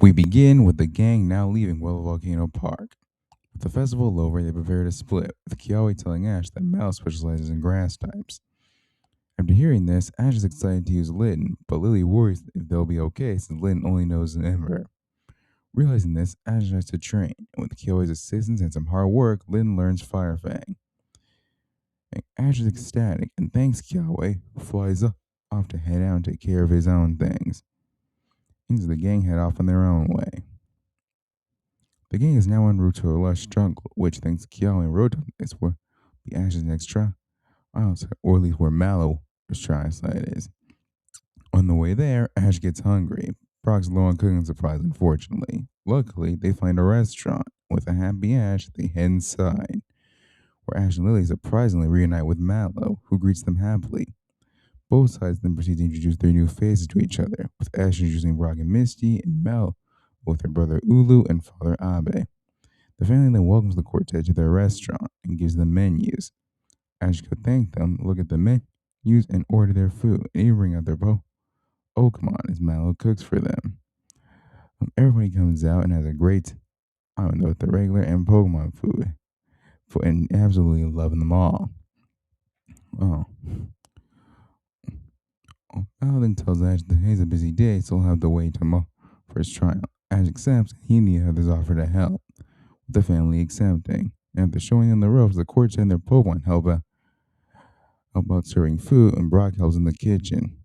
We begin with the gang now leaving Willow Volcano Park. With the festival over, they prepare to split, with Kiawe telling Ash that Mallow specializes in grass types. After hearing this, Ash is excited to use Litten, but Lily worries if they'll be okay since Litten only knows an Ember. Realizing this, Ash tries to train, and with Kiawe's assistance and some hard work, Litten learns Fire Fang. And Ash is ecstatic and thanks Kiawe, who flies off to head out and take care of his own things. Things the gang head off on their own way. The gang is now en route to a lush jungle, which thanks Kiao and Rotom is where the Ash's next trial, or at least where Mallow trial site is. On the way there, Ash gets hungry. Brock's low on cooking supplies, unfortunately. Luckily, they find a restaurant. With a happy Ash, they head inside, where Ash and Lily surprisingly reunite with Mallow, who greets them happily. Both sides then proceed to introduce their new faces to each other, with Ash introducing Brock and Misty, and Mallow with her brother Ulu and father Abe. The family then welcomes the quartet to their restaurant and gives them menus. Ashiko thank them, look at the menus, and order their food, and even bring out their Pokemon as Mallow cooks for them. Everybody comes out and has a great time with the regular and Pokemon food, and absolutely loving them all. Oh. Mallow then tells Ash that he's a busy day, so he'll have to wait tomorrow for his trial. Ash accepts, and he and the others offer to help, with the family accepting. After showing them the ropes, the quartet and their Pokemon help out serving food, and Brock helps in the kitchen.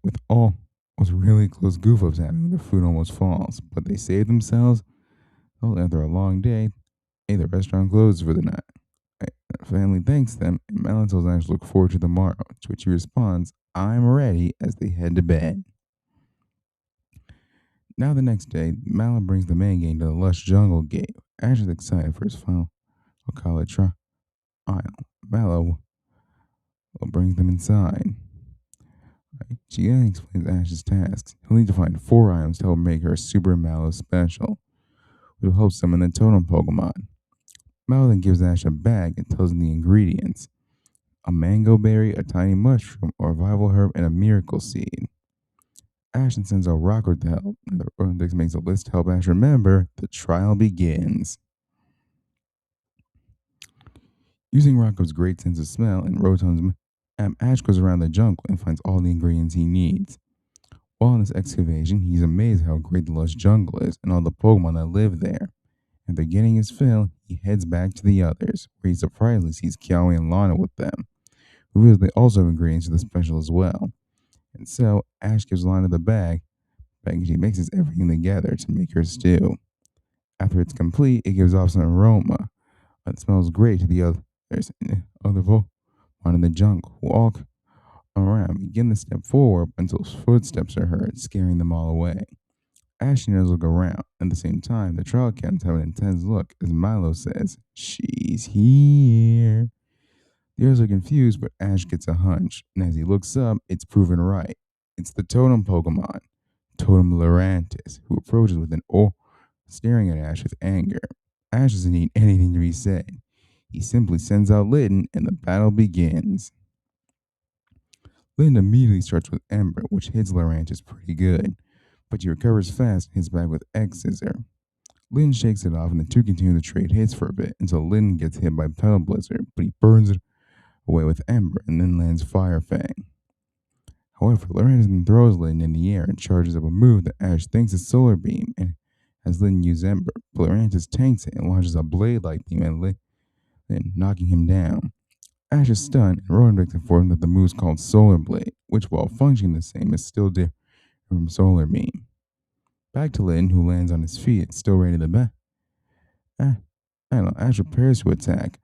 With all those really close goof ups happening, the food almost falls, but they save themselves. Well, after a long day, the restaurant closes for the night. The family thanks them, and Mallow tells Ash to look forward to tomorrow, to which he responds, I'm ready, as they head to bed. Now the next day, Mallow brings the main gang to the lush jungle gate. Ash is excited for his final Akala trial. Mallow brings them inside. She then explains Ash's tasks. He'll need to find 4 items to help make her Super Mallow special, which will help summon the totem Pokemon. Mallow then gives Ash a bag and tells him the ingredients: a mango berry, a tiny mushroom, a revival herb, and a miracle seed. Ash then sends out Rocker to help, and the Rotom makes a list to help Ash remember the trial begins. Using Rocco's great sense of smell and Rotom's map, Ash goes around the jungle and finds all the ingredients he needs. While on this excavation, he's amazed how great the lush jungle is and all the Pokemon that live there. After getting his fill, he heads back to the others, where he surprisingly sees Kiawe and Lana with them, who reveals they also have ingredients for the special as well. And so, Ash gives Lana the bag and she mixes everything together to make her stew. After it's complete, it gives off some aroma that smells great to the others and other Pokemon in the jungle, who all around begin to step forward until footsteps are heard, scaring them all away. Ash and look around. At the same time, the trial captains have an intense look as Milo says, She's here. The others are confused, but Ash gets a hunch, and as he looks up, it's proven right. It's the totem Pokemon, Totem Lurantis, who approaches with an staring at Ash with anger. Ash doesn't need anything to be said. He simply sends out Litten, and the battle begins. Litten immediately starts with Ember, which hits Lurantis pretty good, but he recovers fast and hits back with X Scissor. Litten shakes it off, and the two continue to trade hits for a bit until Litten gets hit by Petal Blizzard, but he burns it away with Ember and then lands Fire Fang. However, Lurantis then throws Litten in the air and charges up a move that Ash thinks is Solar Beam and has Litten use Ember, but Lurantis tanks it and launches a Blade-like beam at Litten, knocking him down. Ash is stunned, and Rotom informs that the move is called Solar Blade, which, while functioning the same, is still different from Solar Beam. Back to Litten, who lands on his feet, still ready to bat. Ash prepares to attack,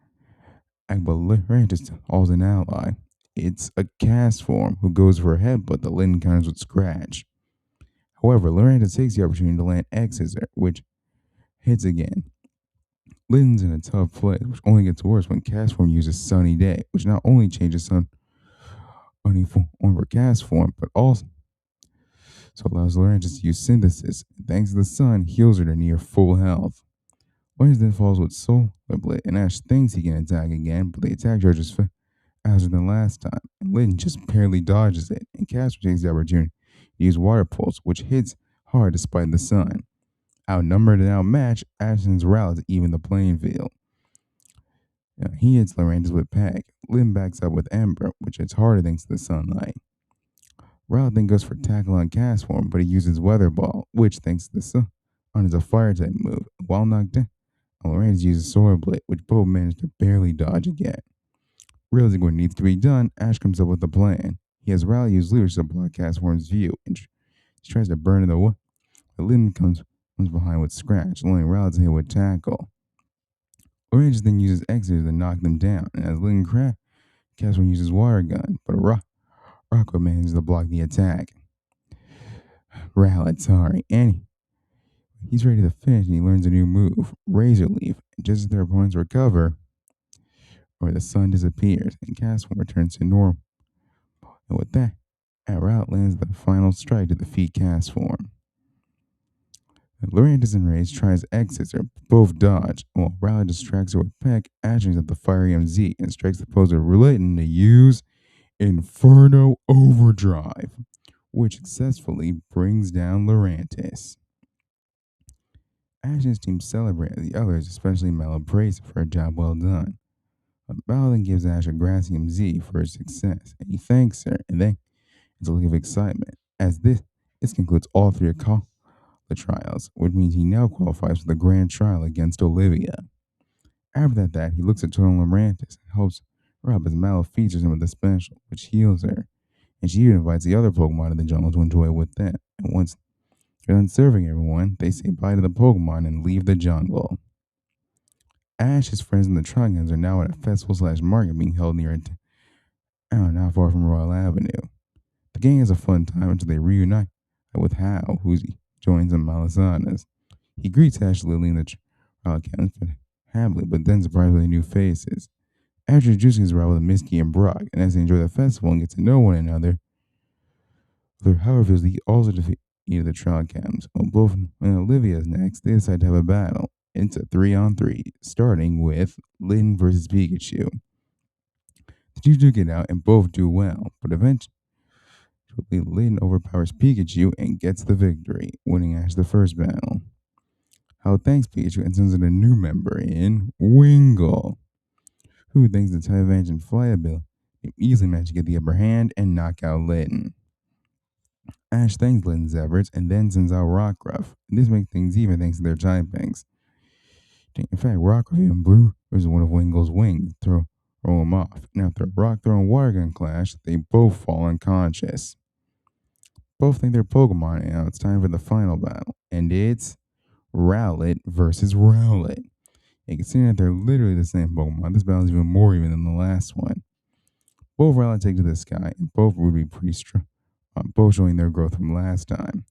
but Lurantis calls an ally. It's a cast form who goes for a headbutt that Litten counters with Scratch. However, Lurantis takes the opportunity to land X Scissor, which hits again. Litten's in a tough place, which only gets worse when cast form uses Sunny Day, which not only changes Sunny form for cast form, but also allows Lurantis to use Synthesis, and thanks to the sun, heals her to near full health. Lurantis then falls with Solar Blade, and Ash thinks he can attack again, but the attack charges faster than last time, and Litten just barely dodges it, and Casper takes the opportunity to use Water Pulse, which hits hard despite the sun. Outnumbered and outmatched, Ashton's rallies even the playing field. He hits Lorantis with Peck. Lynn backs up with Ember, which hits harder thanks to the sunlight. Rowlet then goes for tackle on cast form, but he uses Weather Ball, which, thanks to the sun, is a fire type move. While knocked down, Lorantis uses Sword Blade, which both manage to barely dodge again. Realizing what needs to be done, Ash comes up with a plan. He has Rowlet use Leadership to block cast form's view, and she tries to burn it away. But Lynn comes behind with Scratch, allowing Rowlet to hit with Tackle. Orange then uses Exodus to knock them down, and as Lynn crashes, Casper uses Water Gun, but Rocco manages to block the attack. Rowlet, sorry, and he's ready to finish, and he learns a new move, Razor Leaf. And just as their opponents recover, or the sun disappears, and Casper returns to normal. And with that, Rowlet lands the final strike to defeat Cast Form. Lorantis and Rage tries exits or both dodge, while Rowlet distracts her with Peck, actions at the Fire MZ, and strikes the poser relating to use Inferno Overdrive, which successfully brings down Lorantis. Ash's team celebrates the others, especially Mallow, praise for a job well done. Mallow then gives Ash a grassy MZ for his success, and he thanks her, and then it's a look of excitement, as this concludes all three Akala trials, which means he now qualifies for the grand trial against Olivia. After that, he looks at Total Lorantis and helps her up as Mallow features him with a special, which heals her, and she even invites the other Pokemon in the jungle to enjoy it with them. And once they're done serving everyone, they say bye to the Pokemon and leave the jungle. Ash, his friends, and the Trogons are now at a festival/market being held near not far from Royal Avenue. The gang has a fun time until they reunite with Hal, who joins them Malasanas. He greets Ash, Lily, and the Trogons happily, but then surprisingly new faces. After introducing his rival to Misky and Brock, and as they enjoy the festival and get to know one another, however, he also defeated the Trogons. When Olivia is next, they decide to have a battle. It's a 3-on-3, starting with Lynn versus Pikachu. The two do get out and both do well, but eventually Lynn overpowers Pikachu and gets the victory, winning Ash the first battle. Hal thanks Pikachu and sends in a new member in Wingull, who, thanks to type advantage and fly ability, easily managed to get the upper hand and knock out Litten. Ash thanks Litten's efforts and then sends out Rockruff. This makes things even thanks to their typings. In fact, Rockruff even blew one of Wingull's wings to throw him off. Now, after a rock throw and water gun clash, they both fall unconscious. Both think they're Pokemon, and now it's time for the final battle. And it's Rowlet versus Rowlet. And considering that they're literally the same Pokemon, this battle is even more even than the last one. Both Rowlet take to the sky, and both would be pretty strong, both showing their growth from last time.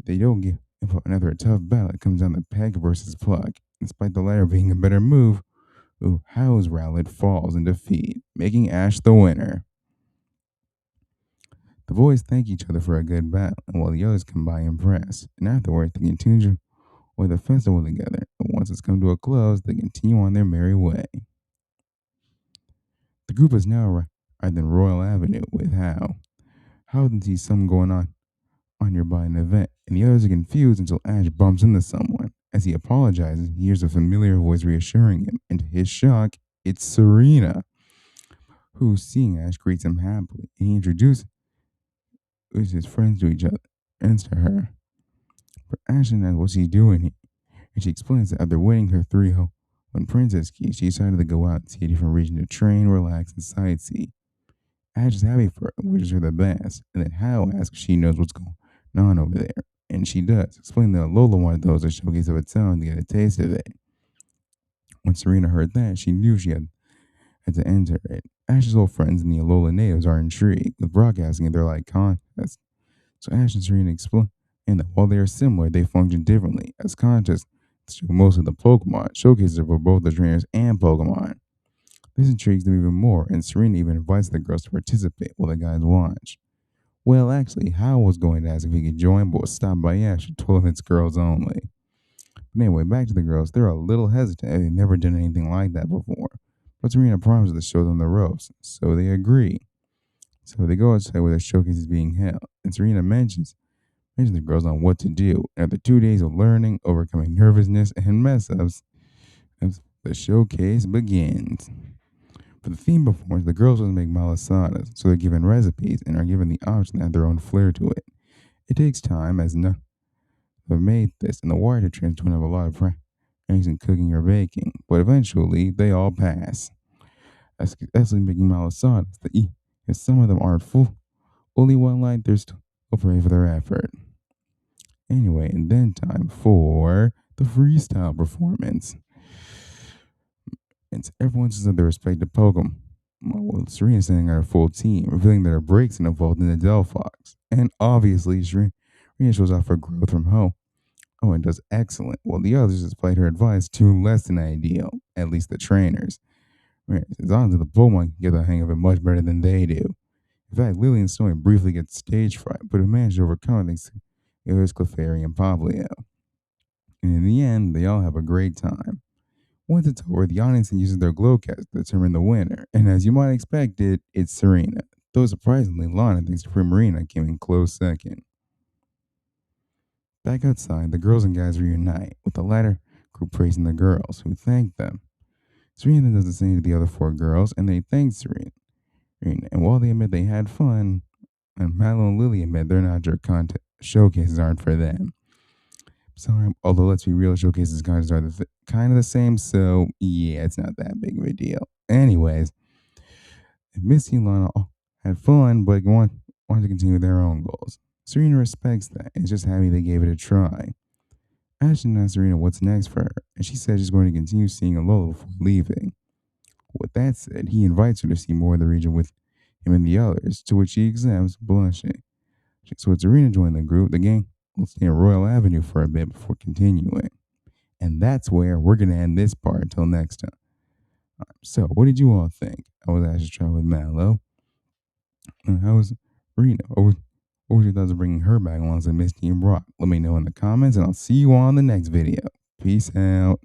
They don't give another tough battle. It comes down to Peg versus Pluck. Despite the latter being a better move, How's Rowlet falls in defeat, making Ash the winner. The boys thank each other for a good battle, and while the others come by impressed, and afterwards they continue with the festival together. And once it's come to a close, they continue on their merry way. The group is now arrived in Royal Avenue with Hal. Hal then sees something going on nearby an event, and the others are confused until Ash bumps into someone. As he apologizes, he hears a familiar voice reassuring him, and to his shock, it's Serena, who, seeing Ash, greets him happily, and he introduces his friends to each other and to her. But Ash asks what she's doing here, and she explains that after winning her 3-1 Princess Key, she decided to go out and see a different region to train, relax, and sightsee. Ash is happy for her, wishes her the best, and then Hal asks if she knows what's going on over there, and she does, explaining that Alola wanted those a showcase of its own to get a taste of it. When Serena heard that, she knew she had to enter it. Ash's old friends and the Alola natives are intrigued, with Brock asking if they're like contests. So Ash and Serena explain that while they are similar, they function differently, as contests show mostly the Pokemon, showcases are for both the trainers and Pokemon. This intrigues them even more, and Serena even invites the girls to participate while the guys watch. Well, actually, Hal was going to ask if he could join, but was stopped by Ash, who told him it's girls only. But anyway, back to the girls. They're a little hesitant. They've never done anything like that before. But Serena promises to show them the ropes, so they agree. So they go outside where the showcase is being held, and Serena mentions teaching the girls on what to do. After 2 days of learning, overcoming nervousness, and mess ups, as the showcase begins. For the theme performance, the girls must make malasadas, so they're given recipes and are given the option to add their own flair to it. It takes time, as none have made this, and the water trends don't have a lot of practice in cooking or baking, but eventually they all pass. As successfully making malasadas, if some of them aren't fully well liked, they're still praised for their effort. Anyway, and then time for the freestyle performance. And everyone's just at their respective Pokemon. Well, Serena's standing on her full team, revealing that her breaks and involved in the Delphox. And obviously, Serena shows off her growth from home. Oh, and does excellent, while the others displayed her advice to less than ideal, at least the trainers. Right, it's on to the Pokemon can get the hang of it much better than they do. In fact, Lily and Snowy briefly get stage fright, but have managed to overcome it thanks to the others Clefairy and Poplio. And in the end, they all have a great time. Once it's over, the audience uses their Glowcast to determine the winner, and as you might expect it's Serena. Though surprisingly, Lana thanks to Primarina came in close second. Back outside, the girls and guys reunite, with the latter group praising the girls, who thank them. Serena then does the same to the other four girls, and they thank Serena. And while they admit they had fun, and Mallow and Lily admit they're not their content showcases aren't for them. So, although let's be real, showcases contests are kind of the same, so yeah, it's not that big of a deal. Anyways, Misty and Lana all had fun, but want to continue their own goals. Serena respects that and is just happy they gave it a try. Ashton asked Serena what's next for her, and she said she's going to continue seeing Alola before leaving. With that said, he invites her to see more of the region with him and the others, to which she accepts, blushing. So with Serena joining the group, the gang will stay in Royal Avenue for a bit before continuing. And that's where we're going to end this part until next time. So, what did you all think? I was actually trying with Mallow. And how was Serena? What was your thoughts of bringing her back alongside Misty and Brock? Let me know in the comments, and I'll see you on the next video. Peace out.